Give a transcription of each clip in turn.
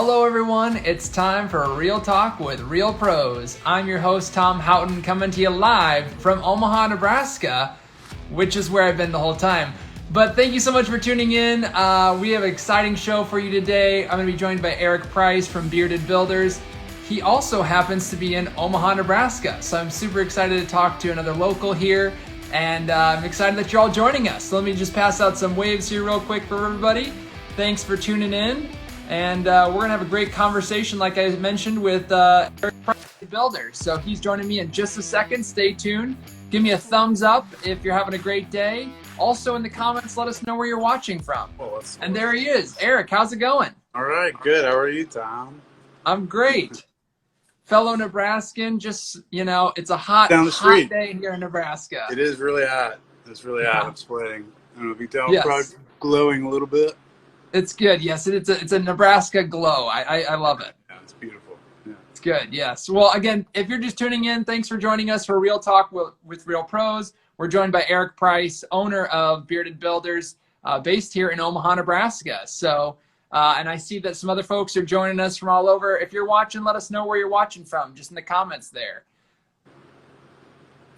Hello everyone, it's time for Real Talk with Real Pros. I'm your host Tom Houghton, coming to you live from Omaha, Nebraska, which is where I've been the whole time. But thank you so much for tuning in. We have an exciting show for you today. I'm going to be joined by Eric Price from Bearded Builders. He also happens to be in Omaha, Nebraska, so I'm super excited to talk to another local here, and I'm excited that you're all joining us. So let me just pass out some waves here real quick for everybody. Thanks for tuning in. And we're going to have a great conversation, like I mentioned, with Eric Price Builder. So he's joining me in just a second. Stay tuned. Give me a thumbs up if you're having a great day. Also in the comments, let us know where you're watching from. And there he is. Eric, how's it going? All right, good. How are you, Tom? I'm great. Fellow Nebraskan, just, it's a hot day here in Nebraska. It is really hot. It's really hot. I'm sweating. I don't know if you can tell. Yes. I'm probably glowing a little bit. It's good. Yes, it's a Nebraska glow. I love it. Yeah, it's beautiful. Yeah. It's good. Yes. Well, again, if you're just tuning in, thanks for joining us for Real Talk with Real Pros. We're joined by Eric Price, owner of Bearded Builders, based here in Omaha, Nebraska. So, and I see that some other folks are joining us from all over. If you're watching, let us know where you're watching from, just in the comments there.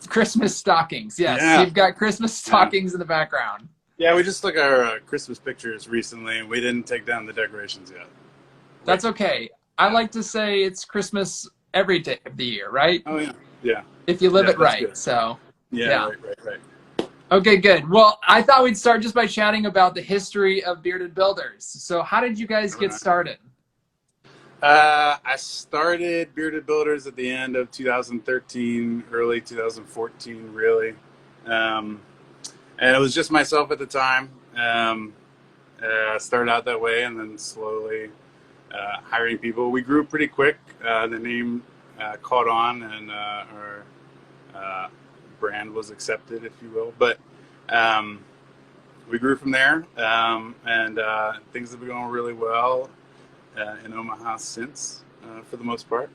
Christmas stockings. Yes, yeah. You've got Christmas stockings in the background. Yeah, we just took our Christmas pictures recently, and we didn't take down the decorations yet. That's okay. I like to say it's Christmas every day of the year, right? Oh, yeah. Yeah. If you live it right. Good. So, yeah. Right. Okay, good. Well, I thought we'd start just by chatting about the history of Bearded Builders. So how did you guys get started? I started Bearded Builders at the end of 2013, early 2014, really. And it was just myself at the time. Started out that way and then slowly hiring people. We grew pretty quick. The name caught on and our brand was accepted, if you will. But we grew from there and things have been going really well in Omaha since, for the most part.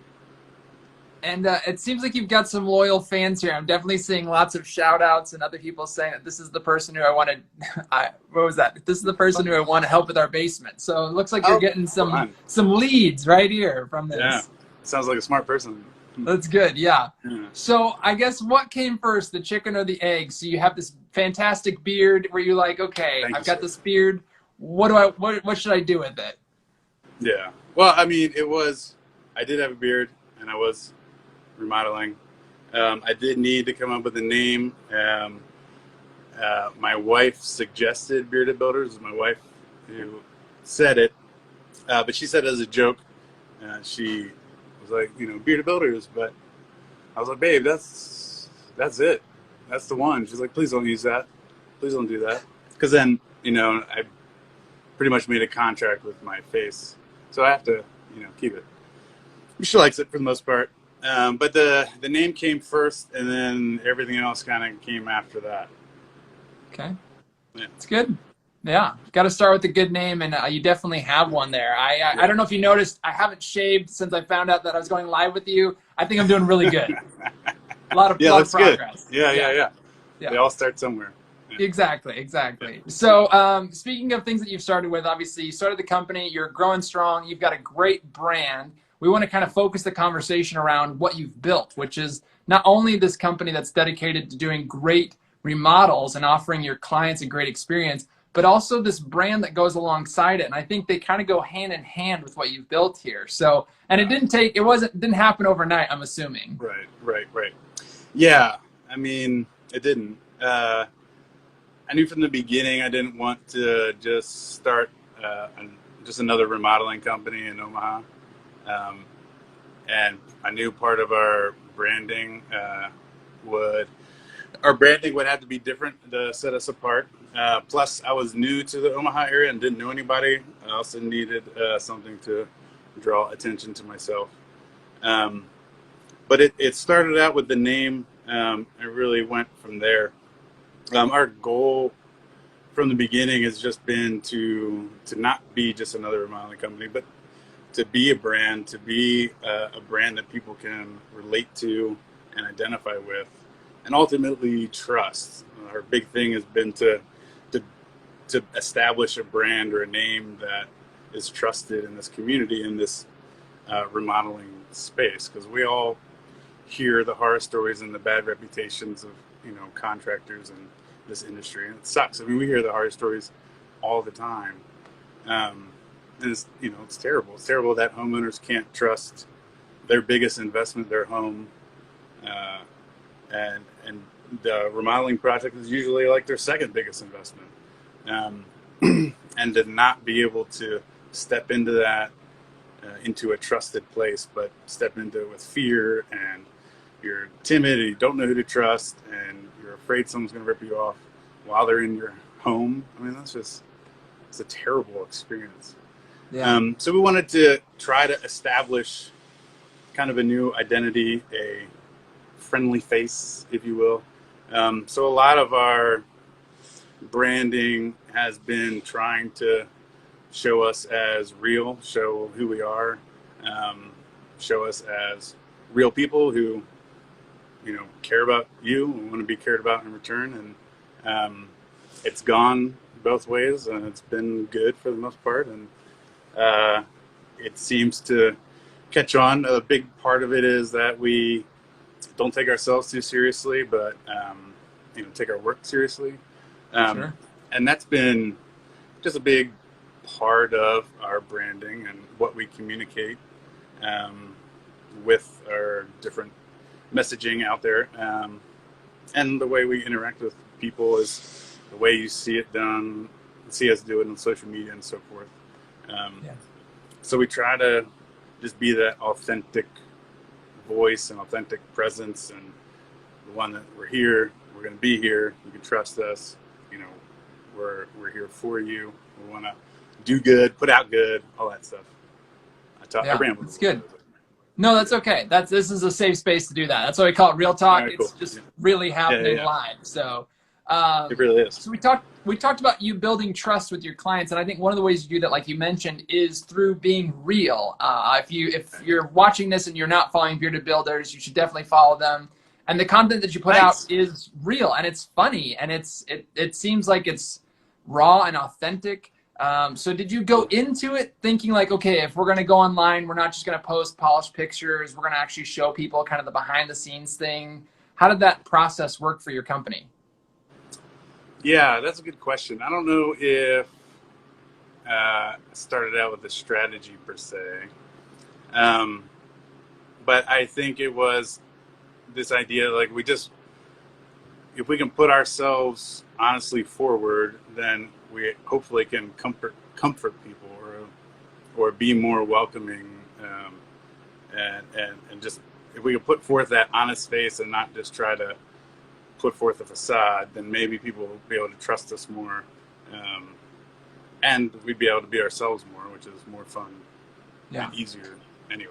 And it seems like you've got some loyal fans here. I'm definitely seeing lots of shout outs and other people saying that this is the person who I wanted. What was that? This is the person who I want to help with our basement. So it looks like you're getting some leads right here from this. Yeah, sounds like a smart person. That's good. Yeah. So I guess what came first, the chicken or the egg? So you have this fantastic beard where you're like, okay, I've got this beard. What should I do with it? Yeah. Well, I mean, I did have a beard and I was remodeling. I did need to come up with a name. My wife suggested Bearded Builders. It was my wife who said it, but she said it as a joke. She was like, Bearded Builders, but I was like, babe, that's it. That's the one. She's like, please don't use that. Please don't do that. Because then, I pretty much made a contract with my face, so I have to, keep it. She likes it for the most part. But the name came first, and then everything else kind of came after that. Okay. Yeah. It's good. Yeah. Got to start with a good name, and you definitely have one there. I don't know if you noticed, I haven't shaved since I found out that I was going live with you. I think I'm doing really good. A lot of progress. Good. Yeah. They all start somewhere. Yeah. Exactly. So speaking of things that you've started with, obviously you started the company, you're growing strong, you've got a great brand. We want to kind of focus the conversation around what you've built, which is not only this company that's dedicated to doing great remodels and offering your clients a great experience, but also this brand that goes alongside it. And I think they kind of go hand in hand with what you've built here. So, and it didn't happen overnight, I'm assuming. Right. Yeah, I mean, it didn't. I knew from the beginning I didn't want to just start just another remodeling company in Omaha. And I knew part of our branding would have to be different to set us apart. Plus, I was new to the Omaha area and didn't know anybody. I also needed something to draw attention to myself. But it started out with the name. It really went from there. Our goal from the beginning has just been to not be just another remodeling company, but to be a brand, a brand that people can relate to and identify with, and ultimately trust. Our big thing has been to establish a brand or a name that is trusted in this community, in this remodeling space, because we all hear the horror stories and the bad reputations of contractors in this industry, and it sucks. I mean, we hear the horror stories all the time, and it's terrible. It's terrible that homeowners can't trust their biggest investment, their home, and the remodeling project is usually like their second biggest investment, and to not be able to step into that, into a trusted place, but step into it with fear, and you're timid and you don't know who to trust, and you're afraid someone's going to rip you off while they're in your home. I mean, it's a terrible experience. Yeah. So we wanted to try to establish kind of a new identity, a friendly face, if you will. So a lot of our branding has been trying to show us as real, show who we are, show us as real people who, care about you and want to be cared about in return. And it's gone both ways, and it's been good for the most part. And it seems to catch on. A big part of it is that we don't take ourselves too seriously, but take our work seriously. Sure. And that's been just a big part of our branding and what we communicate with our different messaging out there. And the way we interact with people is the way you see us do it on social media and so forth. So we try to just be that authentic voice and authentic presence, and the one that we're here, we're going to be here, you can trust us, we're here for you, we want to do good, put out good, all that stuff. I rambled. That's good. No, that's okay. This is a safe space to do that. That's why we call it Real Talk. Right, it's cool. just really happening live. So it really is. So we talked about you building trust with your clients, and I think one of the ways you do that, like you mentioned, is through being real. If you're watching this and you're not following Bearded Builders, you should definitely follow them. And the content that you put out is real, and it's funny, and it seems like it's raw and authentic. So did you go into it thinking like, okay, if we're going to go online, we're not just going to post polished pictures, we're going to actually show people kind of the behind the scenes thing? How did that process work for your company? Yeah, that's a good question. I don't know if I started out with a strategy per se, but I think it was this idea, like if we can put ourselves honestly forward, then we hopefully can comfort people or be more welcoming, and just if we can put forth that honest face and not just try to put forth a facade, then maybe people will be able to trust us more, and we'd be able to be ourselves more, which is more fun and easier anyway.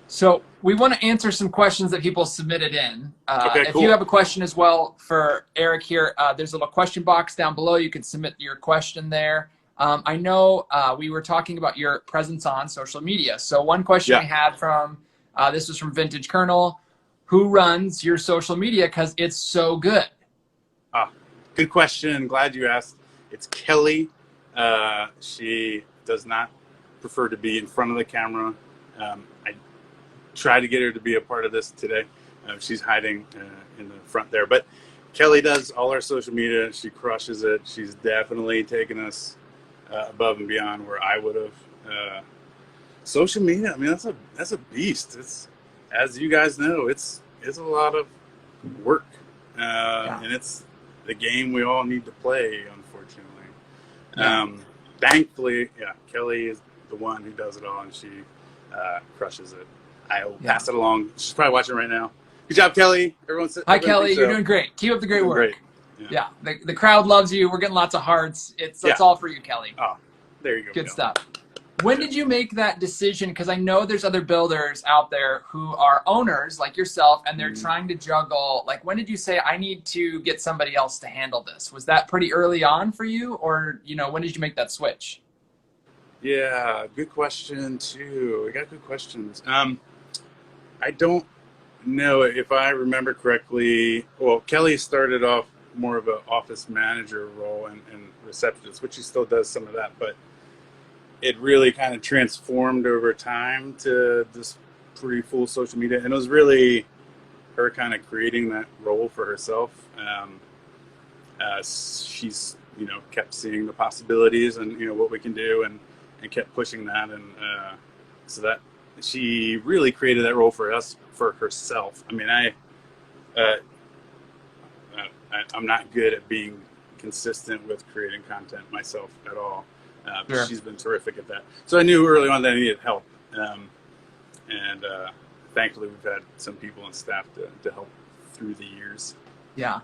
So we want to answer some questions that people submitted in. Okay, if cool. you have a question as well for Eric here, there's a little question box down below. You can submit your question there. I know we were talking about your presence on social media. So one question we had from, this was from Vintage Colonel, who runs your social media because it's so good? Good question. Glad you asked. It's Kelly. She does not prefer to be in front of the camera. I tried to get her to be a part of this today. She's hiding in the front there. But Kelly does all our social media. She crushes it. She's definitely taken us above and beyond where I would have. Social media, I mean, that's a beast. It's, as you guys know, it's a lot of work, and it's the game we all need to play, unfortunately. Thankfully, Kelly is the one who does it all, and she crushes it. I will pass it along. She's probably watching right now. Good job, Kelly. Hi, Kelly. You're doing great. Keep up the great work. Great. The crowd loves you. We're getting lots of hearts. It's all for you, Kelly. Oh, there you go. Good stuff. When did you make that decision? Because I know there's other builders out there who are owners like yourself, and they're trying to juggle. Like, when did you say, I need to get somebody else to handle this? Was that pretty early on for you? Or, when did you make that switch? Yeah, good question, too. We got good questions. I don't know if I remember correctly. Well, Kelly started off more of an office manager role and receptionist, which she still does some of that. But it really kind of transformed over time to this pretty full social media, and it was really her kind of creating that role for herself. She's kept seeing the possibilities and what we can do, and kept pushing that, and so that she really created that role for us, for herself. I mean, I'm not good at being consistent with creating content myself at all. Sure. She's been terrific at that. So I knew early on that I needed help, and thankfully we've had some people on staff to help through the years. Yeah.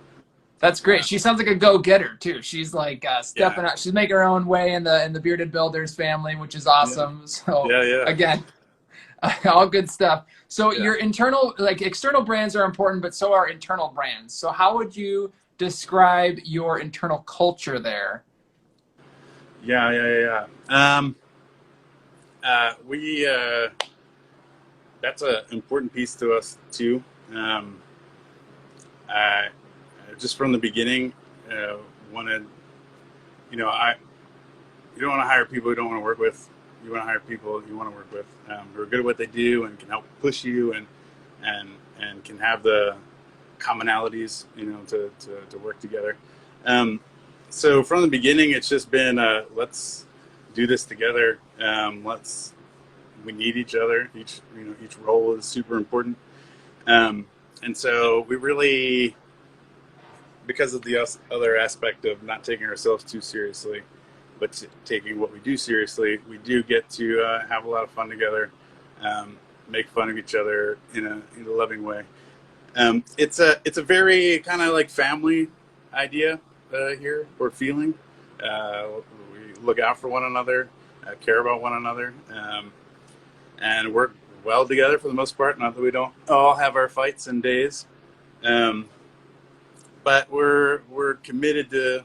That's great. She sounds like a go-getter too. She's like stepping out. She's making her own way in the Bearded Builders family, which is awesome. Yeah. So again, all good stuff. So your external brands are important, but so are internal brands. So how would you describe your internal culture there? Yeah. That's an important piece to us too. Just from the beginning, wanted, you don't want to hire people you don't want to work with. You want to hire people you want to work with, who are good at what they do and can help push you and can have the commonalities, to work together. So from the beginning, it's just been, let's do this together. We need each other. Each role is super important. And so we really, because of the other aspect of not taking ourselves too seriously, but taking what we do seriously, we do get to have a lot of fun together, make fun of each other in a loving way. It's a very kind of like family idea here, or feeling. We look out for one another, care about one another, and work well together for the most part. Not that we don't all have our fights and days. But we're committed to,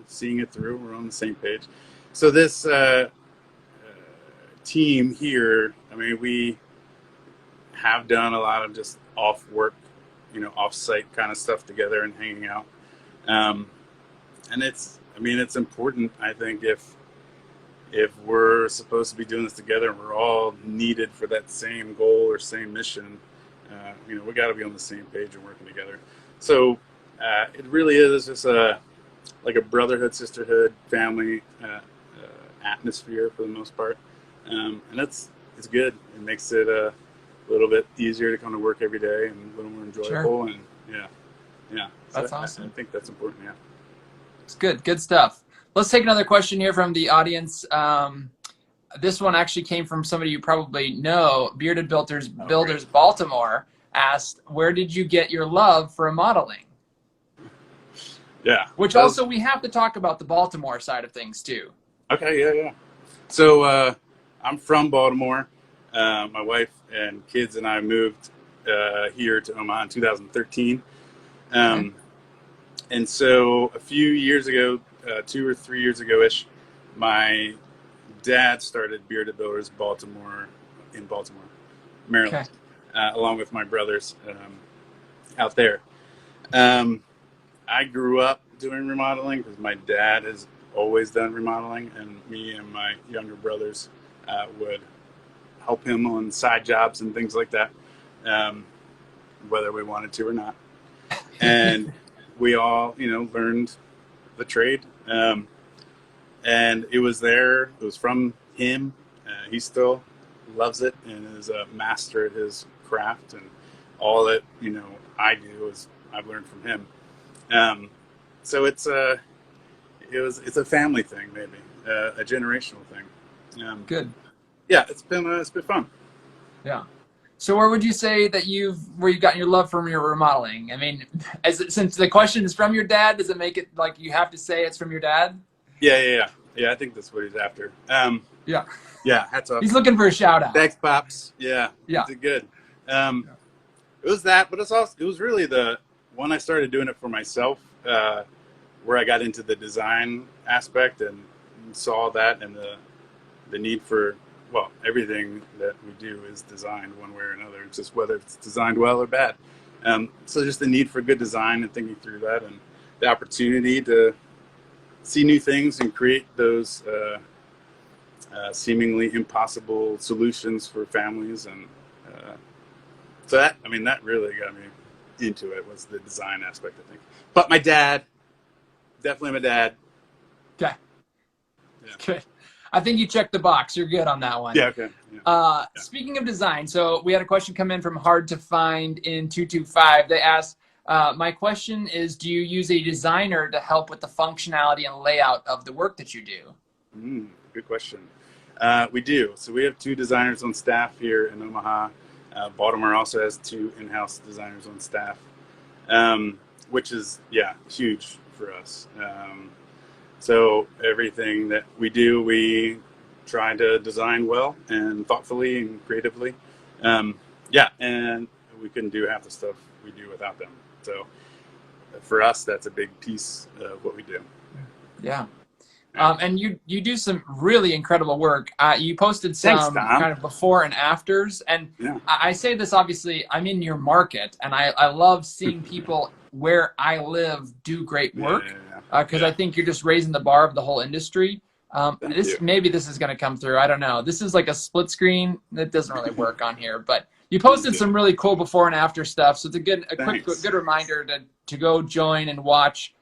seeing it through. We're on the same page. So this team here, I mean, we have done a lot of just off work, off-site kind of stuff together and hanging out. And it's important, I think, if we're supposed to be doing this together and we're all needed for that same goal or same mission, we got to be on the same page and working together. So it really is just like a brotherhood, sisterhood, family atmosphere for the most part, and it's good. It makes it a little bit easier to come to work every day and a little more enjoyable. Sure. And yeah. So that's awesome. I think that's important. Yeah, it's good stuff. Let's take another question here from the audience. This one actually came from somebody you probably know. Bearded Builders Baltimore asked, "Where did you get your love for remodeling?" Yeah. Which also we have to talk about the Baltimore side of things too. Okay, yeah. So I'm from Baltimore. My wife and kids and I moved here to Omaha in 2013. And so a few years ago, 2 or 3 years ago-ish, my dad started Bearded Builders Baltimore in Baltimore, Maryland, along with my brothers out there. I grew up doing remodeling because my dad has always done remodeling, and me and my younger brothers would help him on side jobs and things like that, whether we wanted to or not. And we all, learned the trade. And it was from him. He still loves it and is a master at his craft, and all that, I do is I've learned from him. So it's a family thing, maybe a generational thing. Good. Yeah, it's been fun. Yeah. So where would you say that you've gotten your love from your remodeling? I mean, since the question is from your dad, does it make it like you have to say it's from your dad? Yeah. I think that's what he's after. Yeah. Yeah, hats off. He's looking for a shout out. Thanks, Pops. Yeah. Yeah. Did good. It was that, but it was really when I started doing it for myself, where I got into the design aspect and saw that, and the need for, everything that we do is designed one way or another. It's just whether it's designed well or bad. So just the need for good design and thinking through that, and the opportunity to see new things and create those seemingly impossible solutions for families. And so that really got me into it, was the design aspect, I think. But my dad, definitely my dad. Okay. Yeah. Good. I think you checked the box. You're good on that one. Yeah, okay. Yeah. Speaking of design, so we had a question come in from Hard to Find in 225. They asked, my question is, do you use a designer to help with the functionality and layout of the work that you do? Good question. We do. So we have 2 designers on staff here in Omaha. Baltimore also has 2 in-house designers on staff, which is, huge for us. So everything that we do, we try to design well and thoughtfully and creatively. And we couldn't do half the stuff we do without them. So for us, that's a big piece of what we do. Yeah. And you do some really incredible work. You posted some kind of before and afters. And I say this, obviously, I'm in your market, and I love seeing people where I live do great work, because I think you're just raising the bar of the whole industry. Maybe this is going to come through. I don't know. This is like a split screen that doesn't really work on here, but you posted some really cool before and after stuff. So it's a good reminder to go join and watch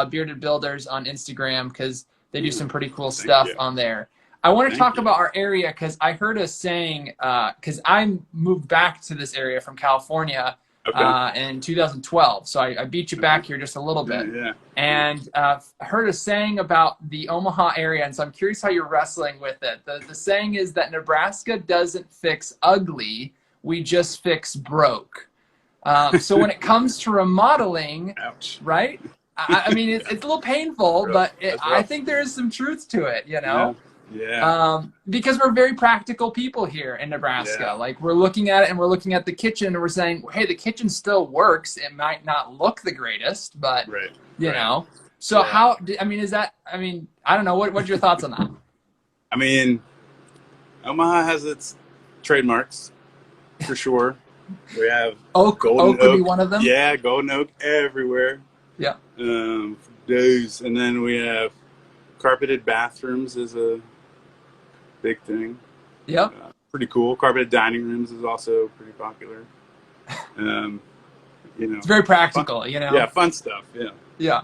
Bearded Builders on Instagram, because they do some pretty cool stuff on there. I want to talk about our area, because I heard a saying, because I moved back to this area from California in 2012. So I beat you back here just a little bit. And heard a saying about the Omaha area, and so I'm curious how you're wrestling with it. The saying is that Nebraska doesn't fix ugly, we just fix broke. So when it comes to remodeling, right? I mean, it's a little painful, but I think there is some truth to it, you know? Because we're very practical people here in Nebraska. Like, we're looking at it, and we're looking at the kitchen, and we're saying, hey, the kitchen still works. It might not look the greatest, but, you know? So I don't know. What's your thoughts on that? I mean, Omaha has its trademarks, for sure. We have golden oak would be one of them. Yeah, golden oak everywhere. Yeah. Days, and then we have carpeted bathrooms is a big thing. Yep. Pretty cool. Carpeted dining rooms is also pretty popular. It's very practical, fun, you know. Yeah, fun stuff. Yeah.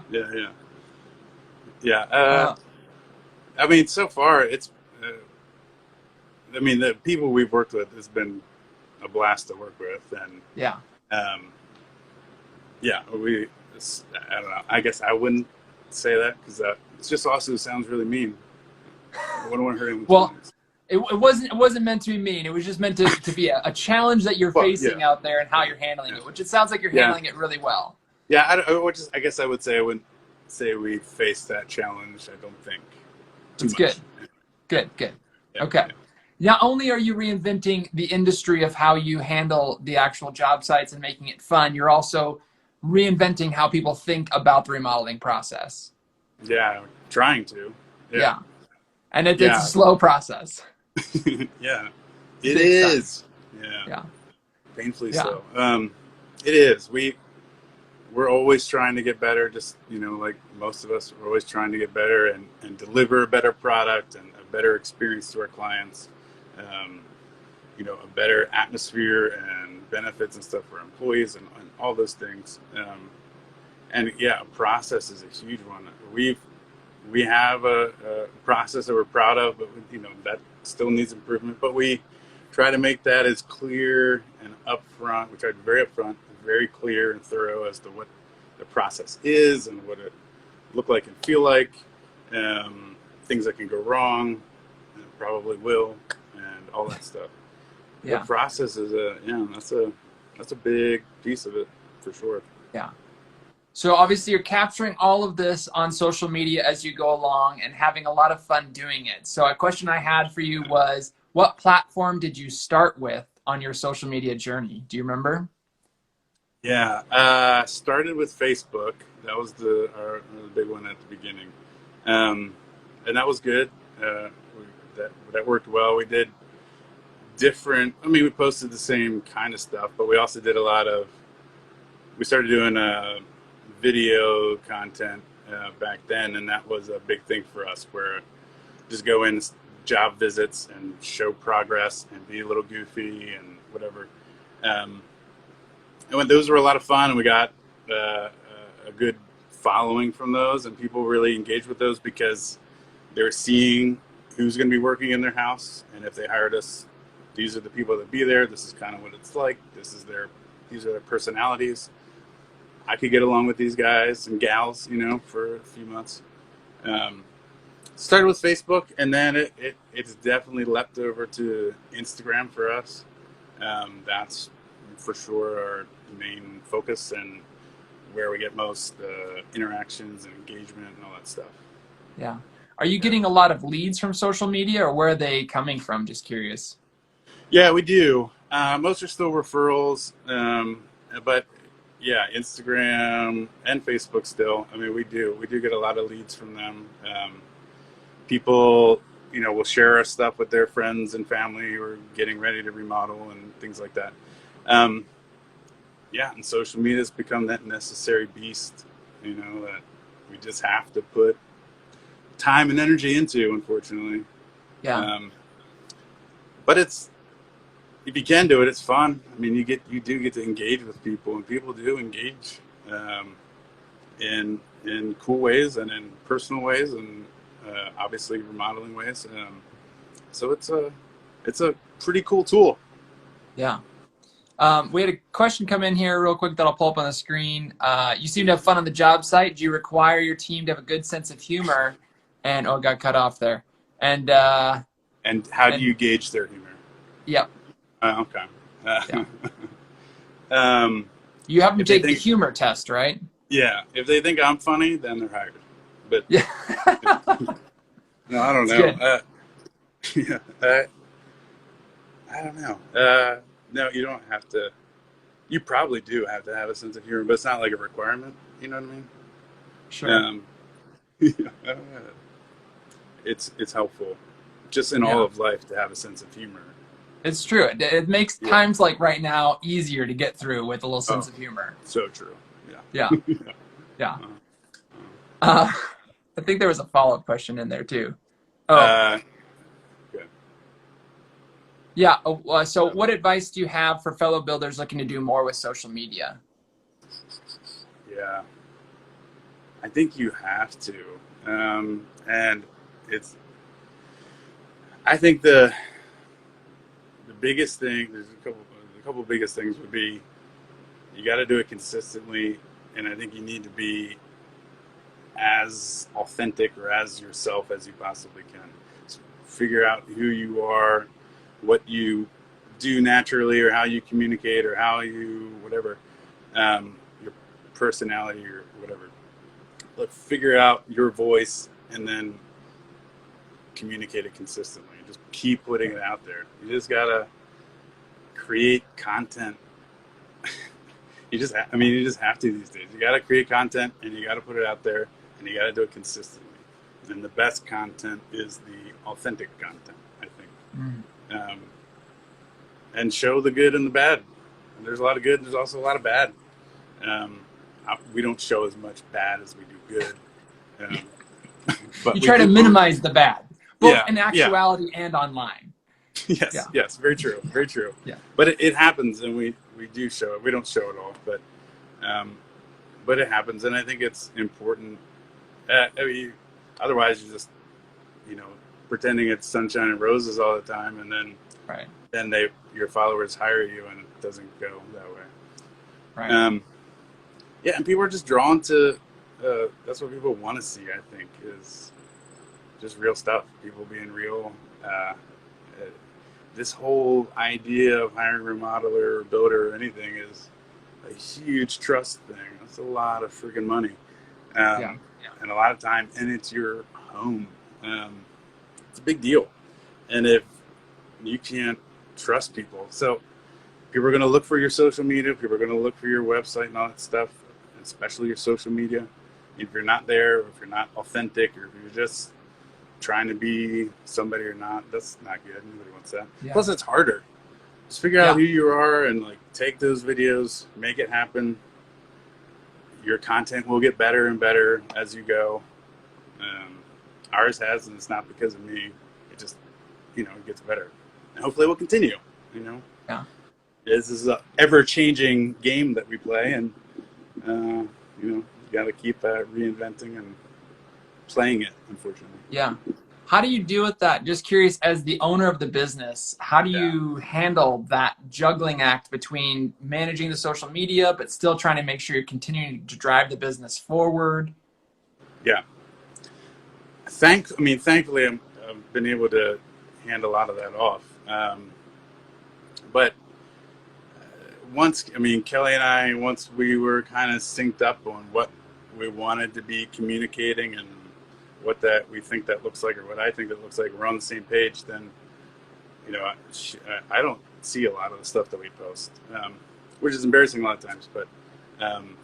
I mean, so far it's. The people we've worked with has been a blast to work with, and I don't know. I guess I wouldn't say that, because it's just also sounds really mean. I wouldn't want to hurt anyone's feelings. It wasn't meant to be mean. It was just meant to be a challenge that you're facing out there, and how you're handling it, which it sounds like you're handling it really well. Yeah, I guess I would say I wouldn't say we faced that challenge. I don't think. It's good. Good. Yeah, okay. Not only are you reinventing the industry of how you handle the actual job sites and making it fun, you're also reinventing how people think about the remodeling process. Yeah, trying to. Yeah. And it's a slow process. It is. Yeah. Painfully so. It is. We're always trying to get better, just, like most of us, we're always trying to get better and deliver a better product and a better experience to our clients. A better atmosphere and benefits and stuff for employees and all those things. Process is a huge one. We have a process that we're proud of, but that still needs improvement. But we try to make that as clear and upfront. We try to be very upfront, very clear and thorough as to what the process is and what it look like and feel like. Things that can go wrong, and probably will, and all that stuff. The process is that's a big piece of it, for sure. Yeah. So obviously you're capturing all of this on social media as you go along and having a lot of fun doing it. So a question I had for you was, what platform did you start with on your social media journey? Do you remember? Yeah, started with Facebook. That was the big one at the beginning. And that was good. That worked well. We did different, we posted the same kind of stuff, but we also did we started doing video content back then, and that was a big thing for us, where just go in, job visits and show progress and be a little goofy and whatever. And when those were a lot of fun, and we got a good following from those, and people really engaged with those because they're seeing who's going to be working in their house, and if they hired us, these are the people that be there. This is kind of what it's like. These are their personalities. I could get along with these guys and gals, for a few months. Started with Facebook, and then it's definitely leapt over to Instagram for us. That's for sure our main focus and where we get most interactions and engagement and all that stuff. Yeah. Are you getting a lot of leads from social media, or where are they coming from? Just curious. Yeah, we do. Most are still referrals, but yeah, Instagram and Facebook still. I mean, we do get a lot of leads from them. People, will share our stuff with their friends and family who are getting ready to remodel and things like that. Yeah, and social media has become that necessary beast, that we just have to put time and energy into, unfortunately. Yeah. But if you can do it, it's fun. I mean, you do get to engage with people, and people do engage in cool ways and in personal ways, and obviously remodeling ways. So it's a pretty cool tool. Yeah. We had a question come in here real quick that I'll pull up on the screen. You seem to have fun on the job site. Do you require your team to have a good sense of humor? And it got cut off there. And how do you gauge their humor? Yep. Okay. Yeah. You have them take the humor test, right? Yeah. If they think I'm funny, then they're hired. But yeah. No, I don't know. Yeah. I don't know. No, you don't have to. You probably do have to have a sense of humor, but it's not like a requirement. You know what I mean? Sure. I don't know. It's helpful, just in all of life, to have a sense of humor. It's true. It makes times like right now easier to get through with a little sense of humor. So true. Yeah. Yeah. I think there was a follow-up question in there too. Good. Yeah. So what advice do you have for fellow builders looking to do more with social media? Yeah. I think you have to. And I think the biggest thing, there's a couple biggest things would be, you got to do it consistently. And I think you need to be as authentic or as yourself as you possibly can. So figure out who you are, what you do naturally, or how you communicate, or how you, whatever, your personality or whatever. But figure out your voice and then communicate it consistently. Just keep putting it out there. You just gotta create content. You just have to these days. You gotta create content, and you gotta put it out there, and you gotta do it consistently. And the best content is the authentic content, I think. And show the good and the bad. And there's a lot of good, and there's also a lot of bad. We don't show as much bad as we do good. But you try to minimize the bad, both in actuality and online. Yes, very true, very true. Yeah. But it happens, and we do show it. We don't show it all, but it happens, and I think it's important. Otherwise, you're just pretending it's sunshine and roses all the time, and then your followers hire you, and it doesn't go that way. Right. And people are just drawn to. That's what people want to see, I think, is just real stuff. People being real. This whole idea of hiring a remodeler or builder or anything is a huge trust thing. That's a lot of freaking money. And a lot of time, and it's your home. It's a big deal. And if you can't trust people, so people are going to look for your social media, people are going to look for your website and all that stuff, especially your social media. If you're not there, or if you're not authentic, or if you're just trying to be somebody or not, that's not good. Nobody wants that. Yeah. Plus, it's harder. Just figure out who you are and take those videos, make it happen. Your content will get better and better as you go. Ours has, and it's not because of me. it gets better. And hopefully it will continue, Yeah. This is an ever-changing game that we play, and, you got to keep reinventing and playing it, unfortunately. Yeah. How do you deal with that? Just curious, as the owner of the business, how do you handle that juggling act between managing the social media, but still trying to make sure you're continuing to drive the business forward? Yeah. Thankfully, I've been able to hand a lot of that off. But Kelly and I, once we were kind of synced up on what we wanted to be communicating and what that we think that looks like, or what I think that looks like, we're on the same page, then, I don't see a lot of the stuff that we post, which is embarrassing a lot of times, but I'm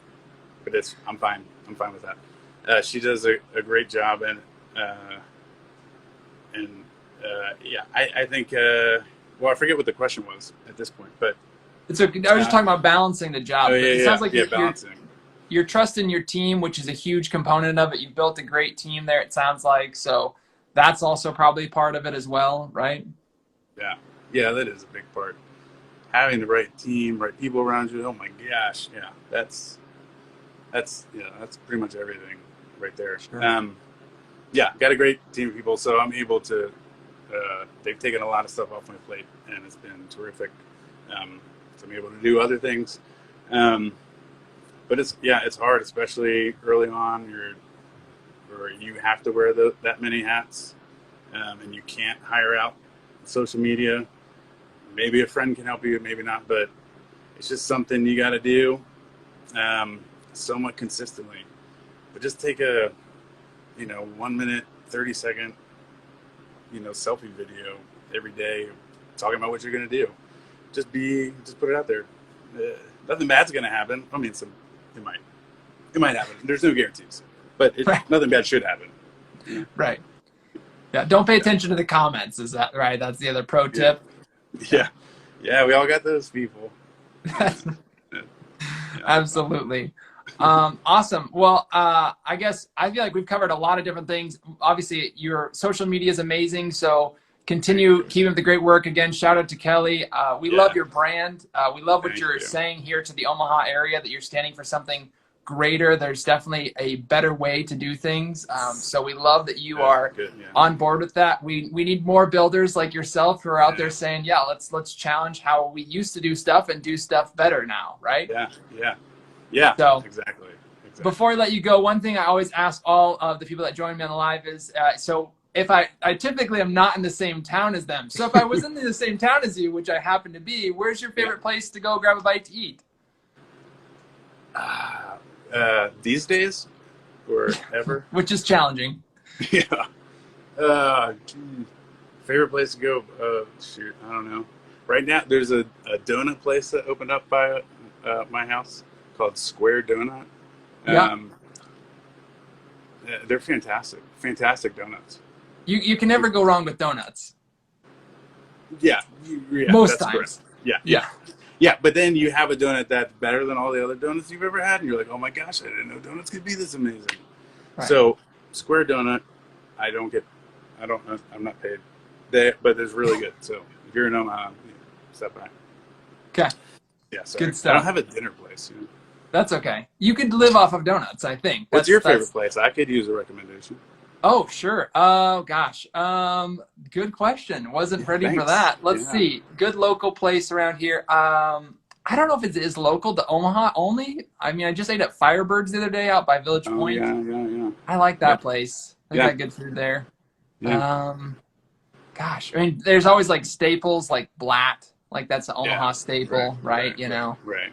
fine. I'm fine with that. She does a great job, and I think, I forget what the question was at this point, but I was just talking about balancing the job. It sounds like balancing. You're trusting your team, which is a huge component of it. You've built a great team there, it sounds like. So that's also probably part of it as well, right? Yeah. Yeah, that is a big part. Having the right team, right people around you. Oh my gosh. Yeah. That's pretty much everything right there. Sure. Got a great team of people. So I'm able to, they've taken a lot of stuff off my plate, and it's been terrific. So I'm able to do other things. But it's hard, especially early on. You have to wear that many hats, and you can't hire out social media. Maybe a friend can help you, maybe not, but it's just something you got to do somewhat consistently. But just take a 1 minute, 30-second selfie video every day, talking about what you're gonna do. Just put it out there. Nothing bad's gonna happen. It might happen. There's no guarantees, but nothing bad should happen. Right. Yeah. Don't pay attention to the comments. Is that right? That's the other pro tip. Yeah. We all got those people. Absolutely. Awesome. Well, I guess I feel like we've covered a lot of different things. Obviously, your social media is amazing. So continue keeping up the great work. Again, shout out to Kelly. We love your brand. We love what you're saying here to the Omaha area, that you're standing for something greater. There's definitely a better way to do things. So we love that you are on board with that. We need more builders like yourself who are out there saying, let's challenge how we used to do stuff and do stuff better now, right? Yeah, so, exactly. Before I let you go, one thing I always ask all of the people that join me on the live is, so if I typically am not in the same town as them. So if I was in the same town as you, which I happen to be, where's your favorite place to go grab a bite to eat? These days or ever? Which is challenging. Favorite place to go? I don't know. Right now, there's a donut place that opened up by my house called Square Donut. They're fantastic donuts. You can never go wrong with donuts. Most times. Correct. Yeah, but then you have a donut that's better than all the other donuts you've ever had, and you're like, oh my gosh, I didn't know donuts could be this amazing. Right. So Square Donut, I'm not paid, but it's really good. So if you're in Omaha, step by. Okay. Yeah, sorry. Good stuff. I don't have a dinner place. That's okay. You could live off of donuts, I think. What's your favorite place? I could use a recommendation. Oh, sure. Oh, gosh. Good question. Wasn't ready for that. Let's see. Good local place around here. I don't know if it is local to Omaha only. I just ate at Firebirds the other day out by Village Point. Yeah. I like that place. They got good food there. Yeah. Gosh. There's always like staples like Blatt. Like that's an Omaha staple, right? Right.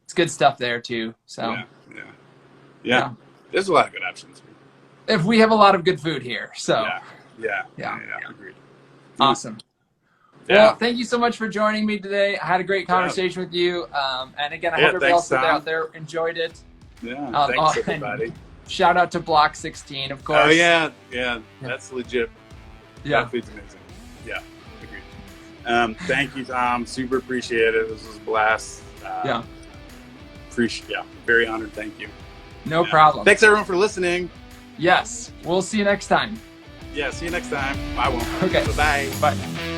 It's good stuff there too. So. Yeah. There's a lot of good options. If we have a lot of good food here, so yeah, agreed. Awesome. Well, thank you so much for joining me today. I had a great conversation with you, and again, I hope everybody else out there enjoyed it. Yeah, thanks everybody. Shout out to Block 16, of course. Oh yeah, that's legit. Yeah, that food's amazing. Yeah, agreed. Thank you, Tom. Super appreciate it. This was a blast. Very honored. Thank you. No problem. Thanks everyone for listening. Yes. We'll see you next time. Yeah, see you next time. I won't. Okay. Bye-bye. Bye.